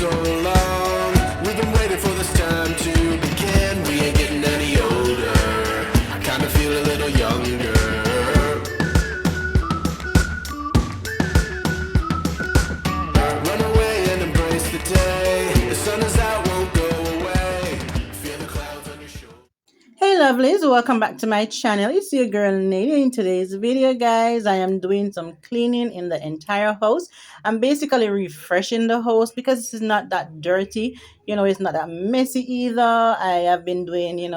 so long. We've been waiting for this time to begin. We ain't getting any older. I kinda feel a little younger. Run away and embrace the day. The sun is out, won't go away. Feel the clouds on your shoulder. Hey lovelies, welcome back to my channel. It's your girl Nadia. In today's video, guys, I am doing some cleaning in the entire house. I'm basically refreshing the house because it's not that dirty. It's not that messy either. I have been doing,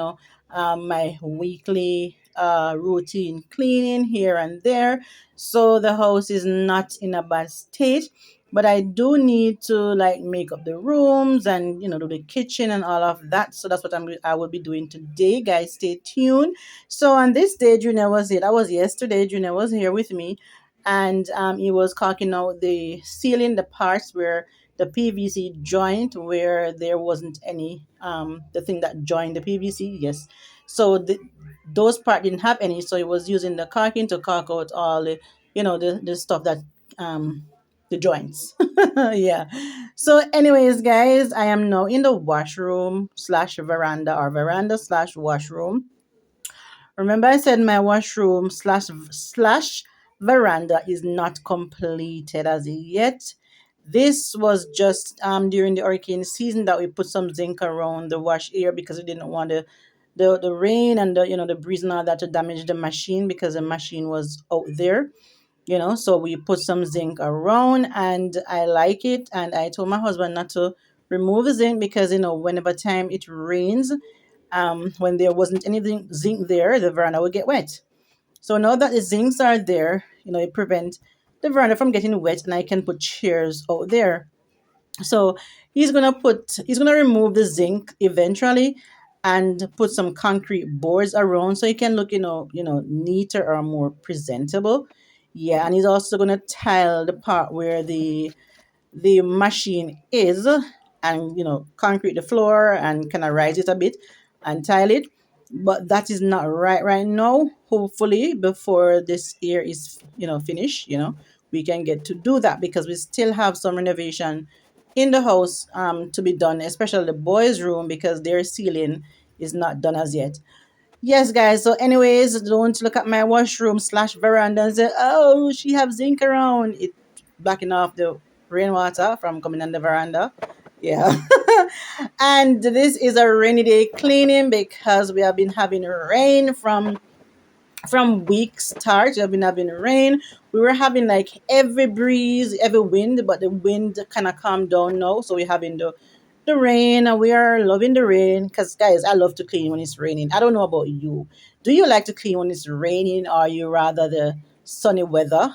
my weekly routine cleaning here and there. So the house is not in a bad state. But I do need to like make up the rooms and do the kitchen and all of that. So that's what I will be doing today, guys. Stay tuned. So on this day, Junior was here. That was yesterday. Junior was here with me, and he was caulking out the ceiling, the parts where the PVC joint where there wasn't any the thing that joined the PVC. Yes. So those part didn't have any. So he was using the caulking to caulk out all the stuff that um the joints. Yeah. So, anyways, guys, I am now in the washroom slash veranda or veranda slash washroom. Remember, I said my washroom slash veranda is not completed as yet. This was just during the hurricane season that we put some zinc around the wash area because we didn't want the rain and the breeze and all that to damage the machine because the machine was out there. So we put some zinc around and I like it. And I told my husband not to remove the zinc because whenever time it rains, when there wasn't anything zinc there, the veranda would get wet. So now that the zincs are there, it prevents the veranda from getting wet and I can put chairs out there. So he's gonna remove the zinc eventually and put some concrete boards around so it can look, neater or more presentable. Yeah, and he's also gonna tile the part where the machine is and concrete the floor and kind of rise it a bit and tile it, but that is not right now. Hopefully before this year is finished, we can get to do that because we still have some renovation in the house to be done, especially the boys room because their ceiling is not done as yet. Yes, guys. So, anyways, don't look at my washroom slash veranda and say, "Oh, she have zinc around." It blocking off the rainwater from coming on the veranda. Yeah. And this is a rainy day cleaning because we have been having rain from week start. We have been having rain. We were having like every breeze, every wind, but the wind kind of calmed down now. So we're having the rain and we are loving the rain because guys, I love to clean when it's raining. I don't know about you. Do you like to clean when it's raining or you rather the sunny weather?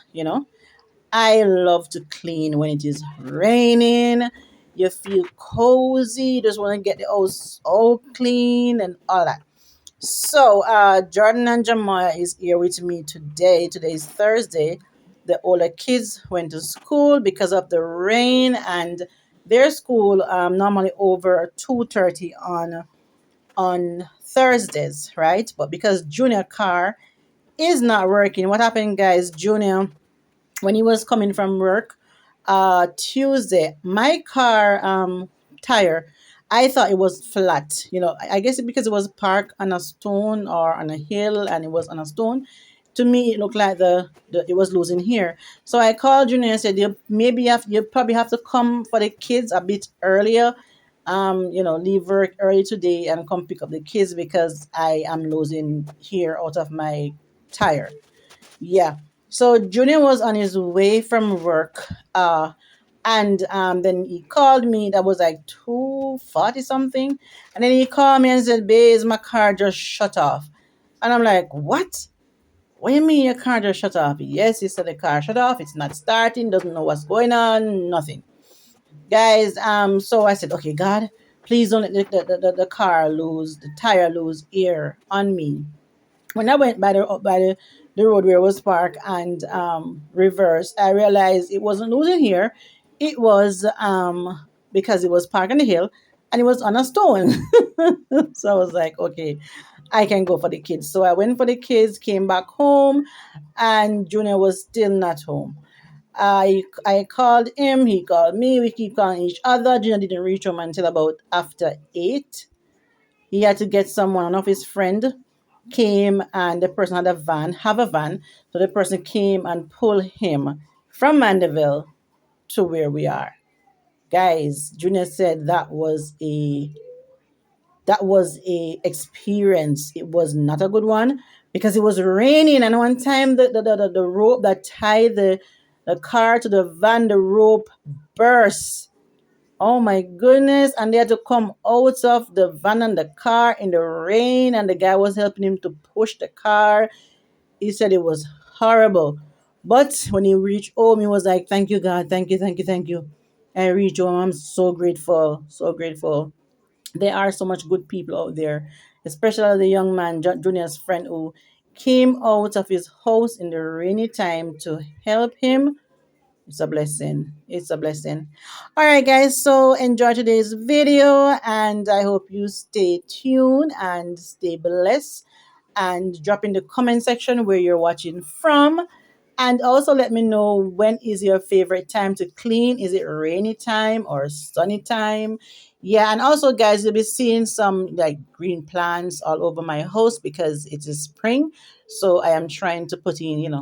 I love to clean when it is raining. You feel cozy, you just want to get the house all clean and all that. So Jordan and Jamaya is here with me today. Today is Thursday. The older kids went to school because of the rain and their school normally over 2:30 on Thursdays, right? But because Junior car is not working, what happened, guys? Junior, when he was coming from work Tuesday, my car tire, I thought it was flat. I guess because it was parked on a stone or on a hill and it was on a stone. To me, it looked like it was losing here. So I called Junior and said, you probably have to come for the kids a bit earlier. Leave work early today and come pick up the kids because I am losing here out of my tire. Yeah. So Junior was on his way from work, and then he called me. That was like 2:40 something, and then he called me and said, "Baze, my car just shut off." And I'm like, "What? What do you mean your car just shut off?" Yes, he said the car shut off. It's not starting. Doesn't know what's going on. Nothing, guys. So I said, "Okay, God, please don't let the car lose the tire lose air on me." When I went by the road where it was parked and reversed, I realized it wasn't losing here. It was because it was parked on the hill and it was on a stone. So I was like, okay, I can go for the kids. So I went for the kids, came back home, and Junior was still not home. I called him, he called me, we keep calling each other. Junior didn't reach home until about after 8. He had to get someone, one of his friend came, and the person had a van, have a van. So the person came and pulled him from Mandeville to where we are. Guys, Junior said that was a experience. It was not a good one because it was raining, and one time the rope that tied the car to the van, the rope burst. Oh my goodness. And they had to come out of the van and the car in the rain, and the guy was helping him to push the car. He said it was horrible. But when he reached home, he was like, "Thank you, God. Thank you, thank you, thank you." I reached home. I'm so grateful. So grateful. There are so much good people out there, especially the young man, Junior's friend, who came out of his house in the rainy time to help him. It's a blessing. It's a blessing. All right, guys. So enjoy today's video, and I hope you stay tuned and stay blessed. And drop in the comment section where you're watching from. And also let me know, when is your favorite time to clean? Is it rainy time or sunny time? Yeah, and also guys, you'll be seeing some like green plants all over my house because it is spring. So I am trying to put in,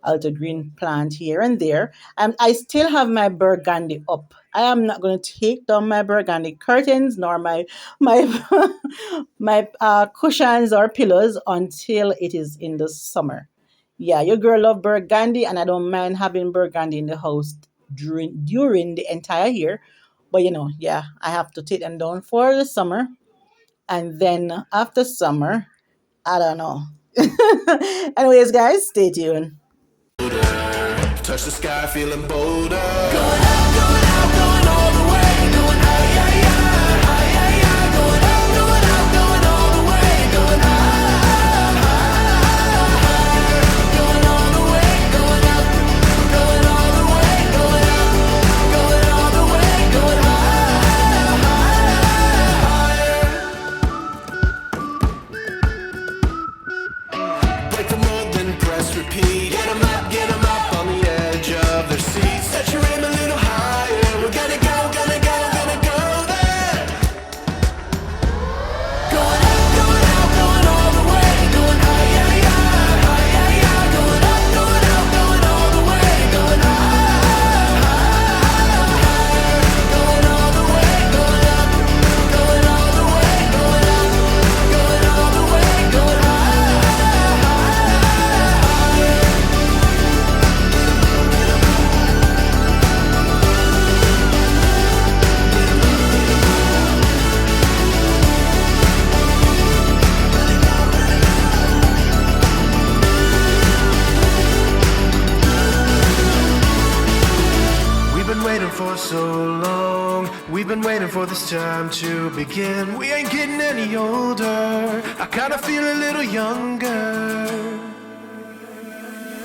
a little green plant here and there. I still have my burgundy up. I am not going to take down my burgundy curtains nor my my cushions or pillows until it is in the summer. Yeah, your girl love burgundy, and I don't mind having burgundy in the house during the entire year. But yeah, I have to take them down for the summer, and then after summer, I don't know. Anyways, guys, stay tuned. Touch the sky, feeling bolder. Going up, going out, going all the way. Going high, yeah, yeah, high, yeah, yeah. Going up, going out, going all the way. Going high, higher. Going all the way, going up. Going all the way, going up. Going all the way, going high, higher. Break the mold, then press repeat. Get 'em up on the edge of their seats. Set your aim a little higher. We're gonna go, gonna go, gonna go there. Going up, going out, going all the way. Going high, yeah, yeah, high, yeah, yeah. Going up, going out, going all the way. Going high, higher. Going all the way, going up. Going all the way, going up. Going all the way, going high, higher. We've been waiting for so long. We've been waiting for this time to begin. We ain't getting any older. I kinda feel a little younger.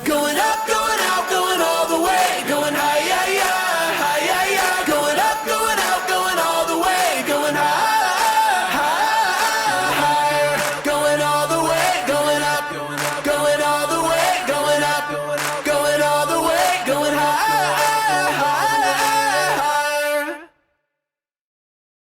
Going up, going out, going all the way. Going high, yeah, yeah, high, yeah, yeah. Going up, going out, going all the way. Going high, higher. Going all the way, going up. Going all the way, going up. Going all the way, going high, higher.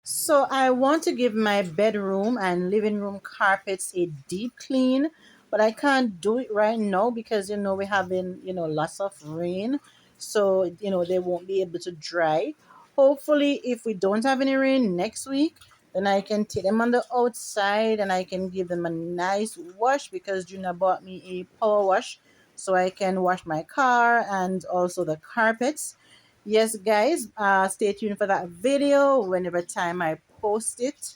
So I want to give my bedroom and living room carpets a deep clean, but I can't do it right now because we're having lots of rain, so they won't be able to dry. Hopefully, if we don't have any rain next week, then I can take them on the outside and I can give them a nice wash because Juna bought me a power wash so I can wash my car and also the carpets. Yes, guys, stay tuned for that video whenever time I post it.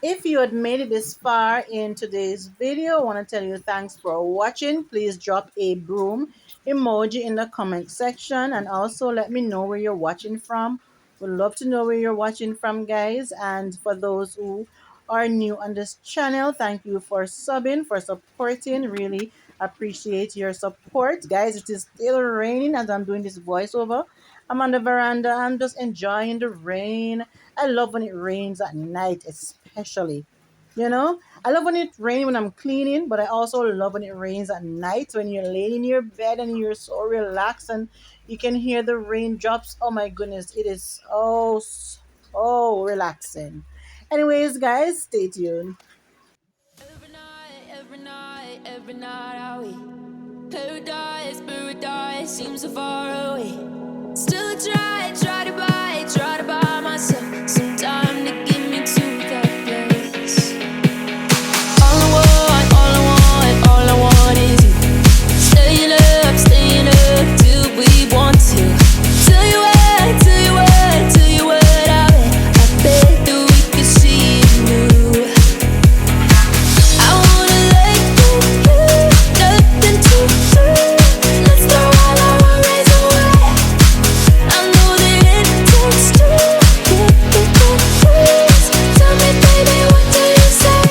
If you had made it this far in today's video, I want to tell you thanks for watching. Please drop a broom emoji in the comment section and also let me know where you're watching from. Would love to know where you're watching from, guys. And for those who are new on this channel, thank you for subbing, for supporting. Really appreciate your support. Guys, it is still raining as I'm doing this voiceover. I'm on the veranda. I'm just enjoying the rain. I love when it rains at night, especially. You know, I love when it rains when I'm cleaning, but I also love when it rains at night when you're laying in your bed and you're so relaxed and you can hear the raindrops. Oh my goodness, it is so relaxing. Anyways, guys, stay tuned. Every night are we paradise, paradise seems so far away. Still I try to buy myself some time to get me to that place. All I want is you. Staying up till we want to. Tell you what, I bet that we could see it new. I wanna let you, nothing to do. Let's throw all our worries away. I know that it takes two to get the tell me, baby, what do you say?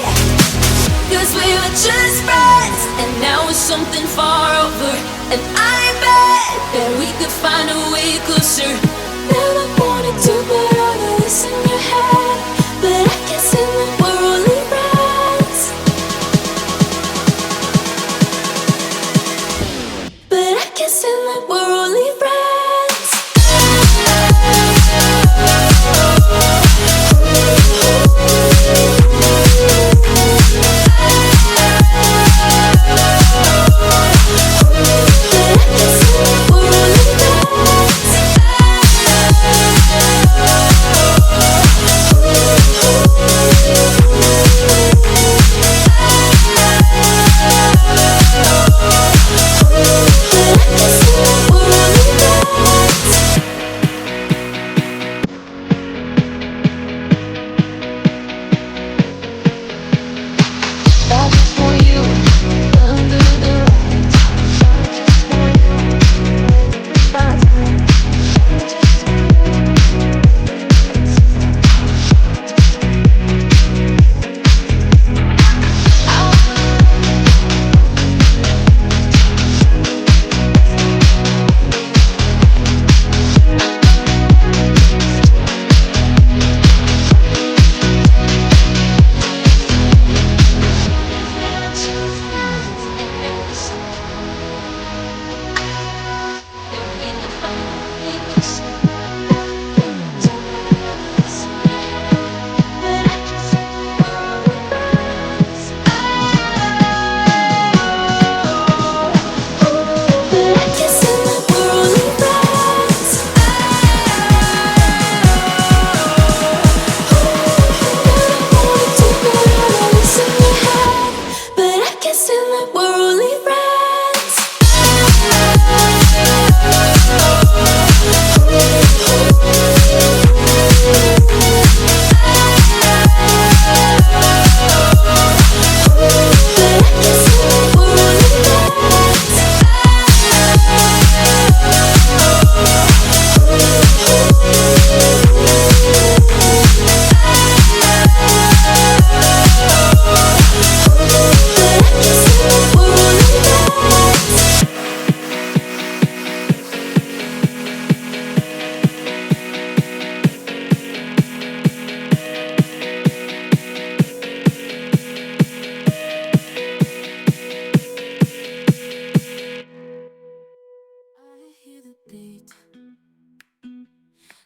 'Cause we were just friends, and now it's something far over. And I bet that we could find a way closer. Never wanted to put all of this in your head, but I guess in the we're only friends. But I guess in that we're only friends.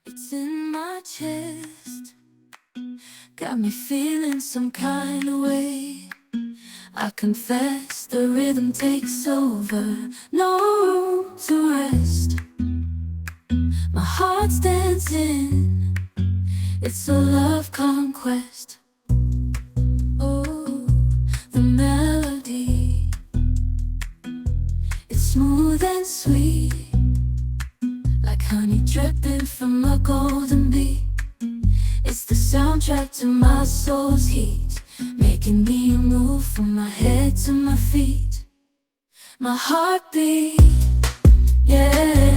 It's in my chest, got me feeling some kind of way. I confess the rhythm takes over, no room to rest. My heart's dancing, it's a love conquest. Oh, the melody, it's smooth and sweet, like honey dripping from a golden bee. It's the soundtrack to my soul's heat, making me move from my head to my feet. My heartbeat, yeah,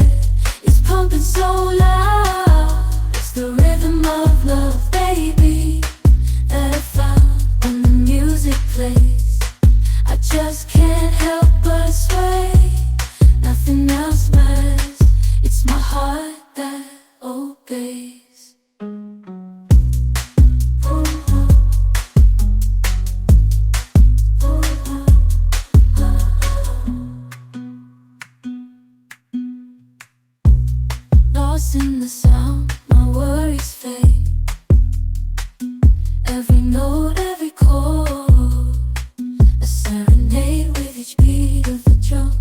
it's pumping so loud. It's the rhythm of love, baby, that I found when the music plays. I just can't help but sway. Nothing else matters, it's my heart that obeys. in the sound, my worries fade. Every note, every chord, a serenade with each beat of the drum.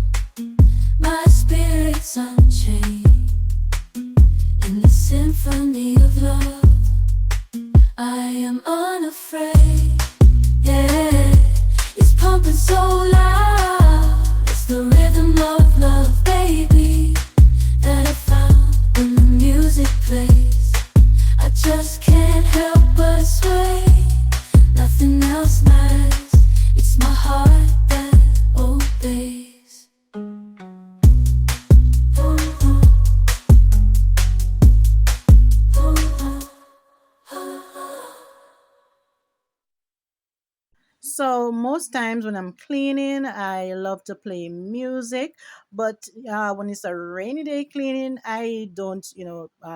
My spirit's unchained in the symphony of love. I am unafraid, yeah. It's pumping so loud. It's the rhythm of love, baby, that I found when the music plays. I just can't help but sway. Nothing else matters. It's my heart that obeys. So most times when I'm cleaning, I love to play music. But when it's a rainy day cleaning, I don't,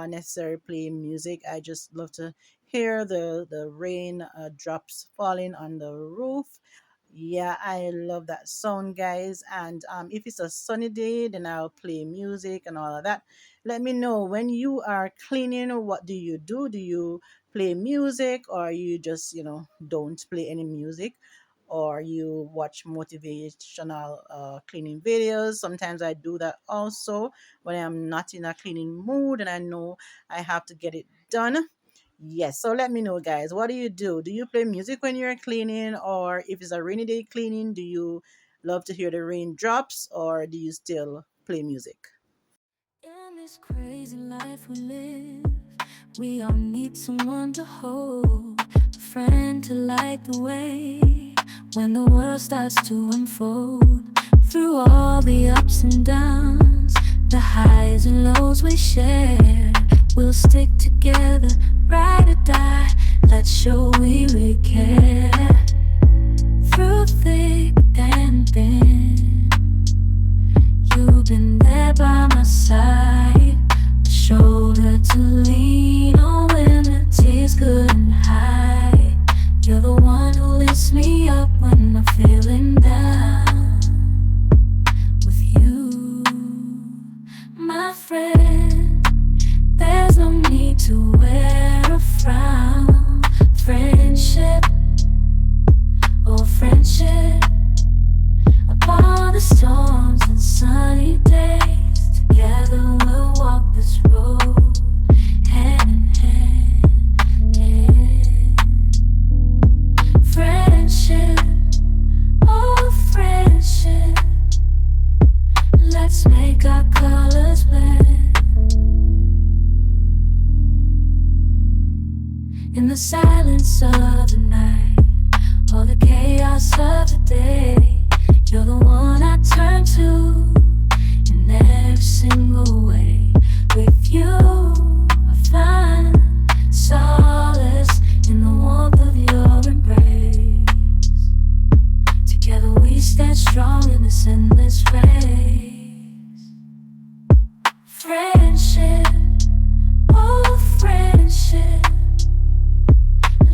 necessarily play music. I just love to hear the rain drops falling on the roof. Yeah, I love that sound, guys. And if it's a sunny day, then I'll play music and all of that. Let me know when you are cleaning. What do you do? Do you play music, or you just, don't play any music? Or you watch motivational cleaning videos? Sometimes I do that also when I'm not in a cleaning mood and I know I have to get it done. Yes, so let me know, guys. What do you do? Do you play music when you're cleaning, or if it's a rainy day cleaning, do you love to hear the raindrops, or do you still play music? In this crazy life we live, we all need someone to hold, a friend to light the way when the world starts to unfold. Through all the ups and downs, the highs and lows we share, we'll stick together, ride or die. Let's show we really care. Through thick and thin, you've been there by my side, a shoulder to lean on when the tears couldn't hide. You're the one who lifts me up when I'm feeling down. With you, my friend, there's no need to wear a frown. Friendship, oh friendship, upon the storms and sunny days, together we'll walk this road, hand in hand, yeah. Friendship, oh friendship, let's make our colors blend. In the silence of the night, or the chaos of the day, you're the one I turn to in every single way. With you, I find solace in the warmth of your embrace. Together we stand strong in this endless race. Friendship, oh friendship,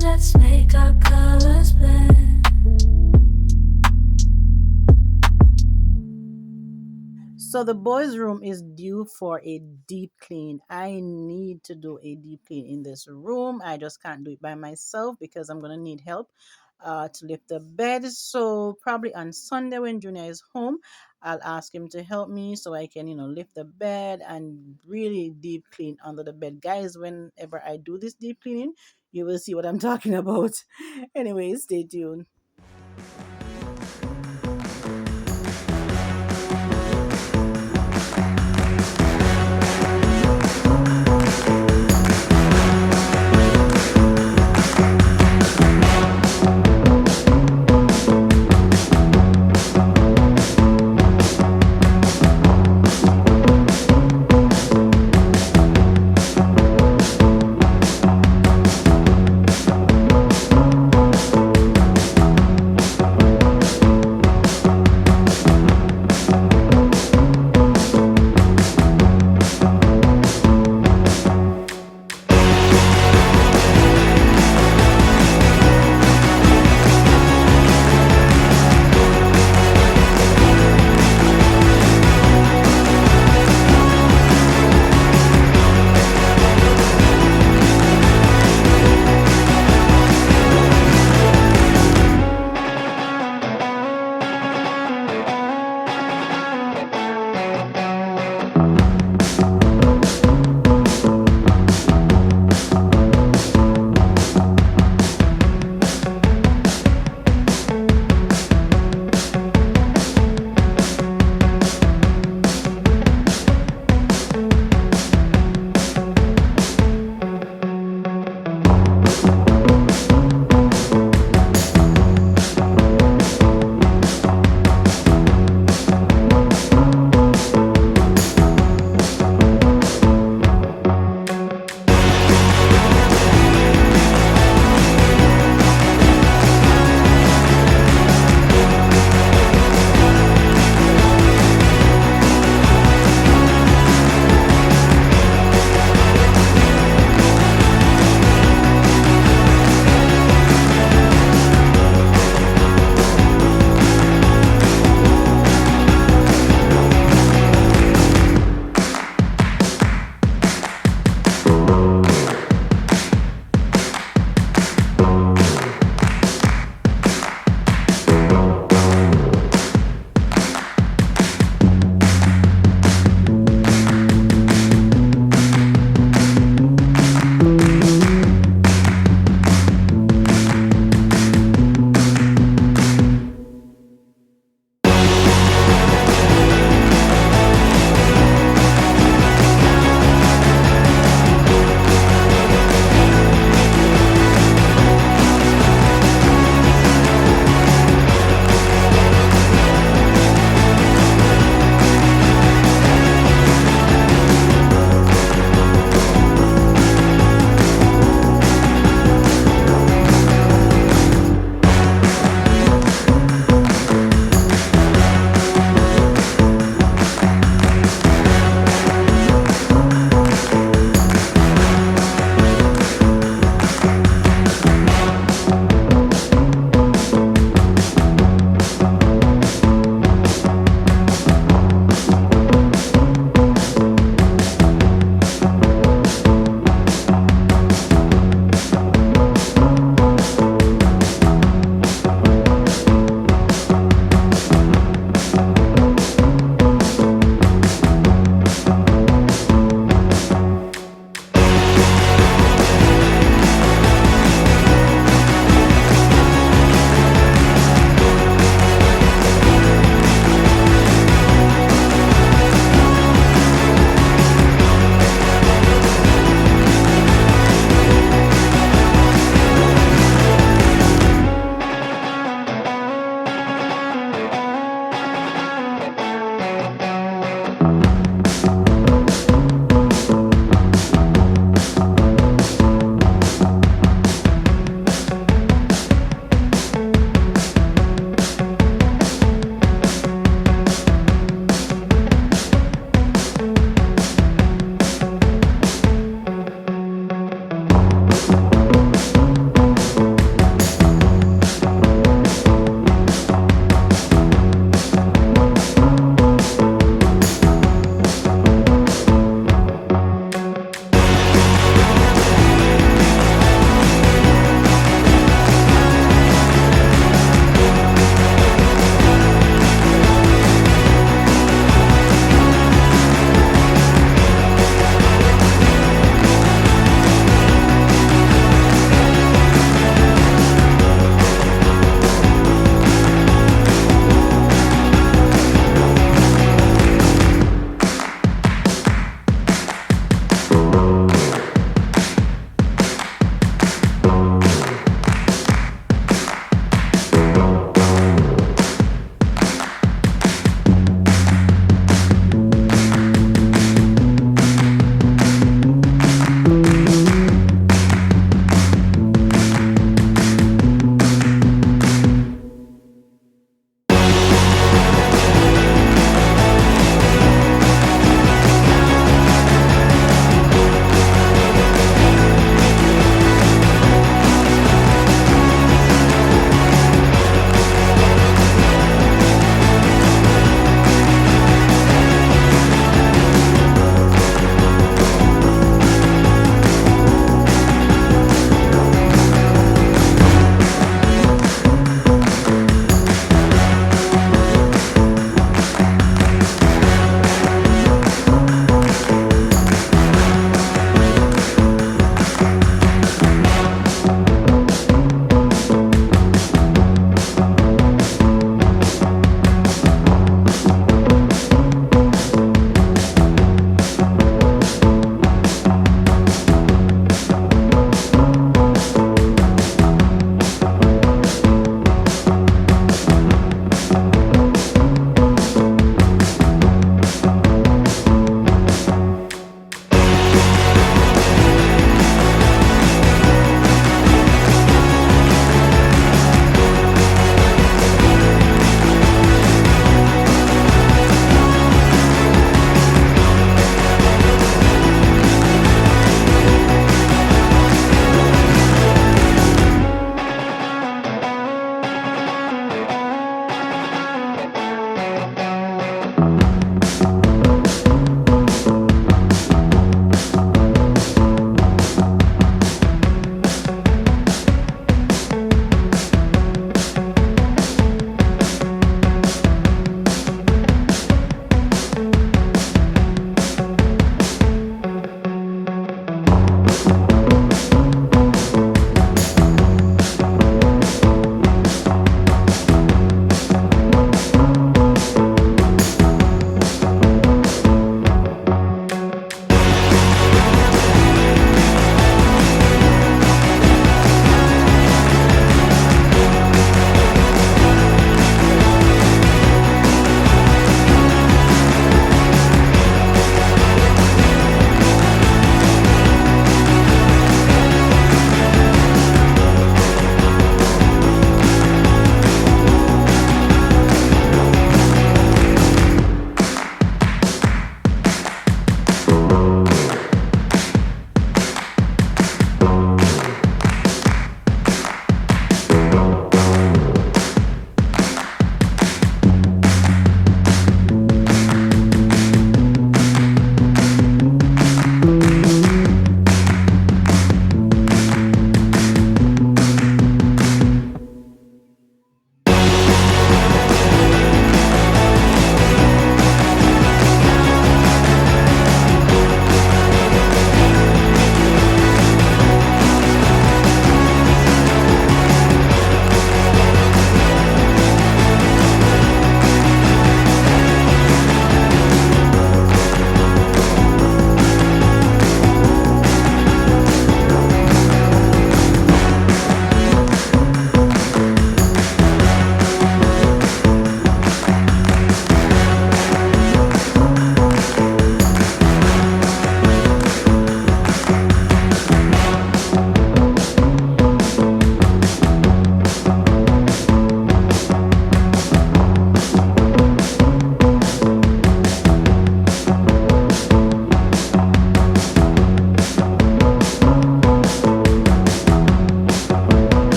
let's make our colors blend. So the boys' room is due for a deep clean. I need to do a deep clean in this room. I just can't do it by myself because I'm gonna need help to lift the bed. So probably on Sunday when Junior is home, I'll ask him to help me so I can, lift the bed and really deep clean under the bed. Guys, whenever I do this deep cleaning, you will see what I'm talking about. Anyway, stay tuned.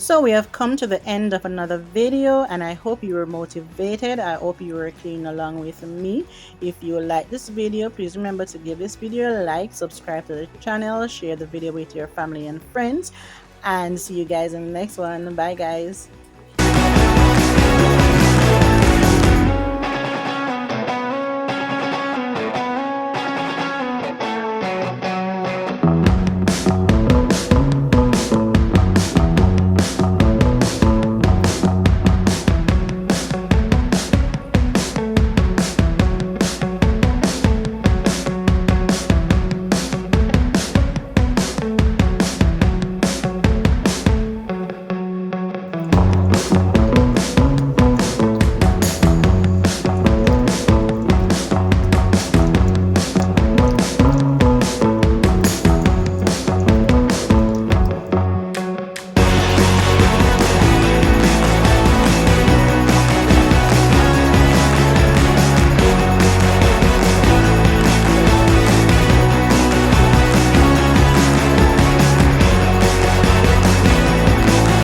So we have come to the end of another video, and I hope you were motivated. I hope you were cleaning along with me. If you like this video, please remember to give this video a like, subscribe to the channel, share the video with your family and friends, and see you guys in the next one. Bye guys.